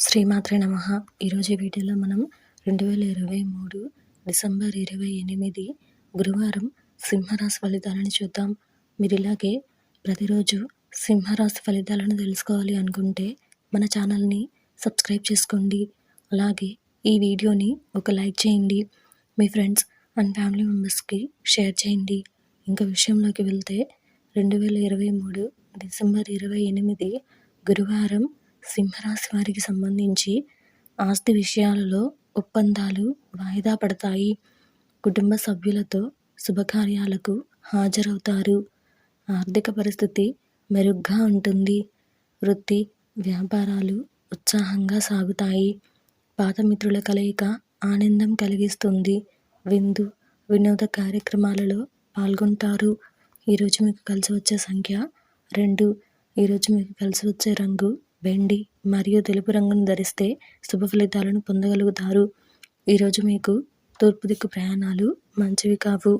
శ్రీమాత్రే నమః. ఈరోజు ఈ వీడియోలో మనం 2023 డిసెంబర్ 28 గురువారం సింహరాశి ఫలితాలను చూద్దాం. మీరు ఇలాగే ప్రతిరోజు సింహరాశి ఫలితాలను తెలుసుకోవాలి అనుకుంటే మన ఛానల్ని సబ్స్క్రైబ్ చేసుకోండి. అలాగే ఈ వీడియోని ఒక లైక్ చేయండి. మీ ఫ్రెండ్స్ అండ్ ఫ్యామిలీ మెంబర్స్కి షేర్ చేయండి. ఇంకా విషయంలోకి వెళ్తే 2023 డిసెంబర్ 28 గురువారం సింహరాశి వారికి సంబంధించి ఆస్తి విషయాలలో ఒప్పందాలు వాయిదా పడతాయి. కుటుంబ సభ్యులతో శుభకార్యాలకు హాజరవుతారు. ఆర్థిక పరిస్థితి మెరుగ్గా ఉంటుంది. వృత్తి వ్యాపారాలు ఉత్సాహంగా సాగుతాయి. పాత మిత్రుల కలయిక ఆనందం కలిగిస్తుంది. విందు వినోద కార్యక్రమాలలో పాల్గొంటారు. ఈరోజు మీకు కలిసి వచ్చే సంఖ్య 2. ఈరోజు మీకు కలిసి వచ్చే రంగు వెండి మరియు తెలుపు రంగును ధరిస్తే శుభ ఫలితాలను పొందగలుగుతారు. ఈరోజు మీకు తూర్పు దిక్కు ప్రయాణాలు మంచివి కావు.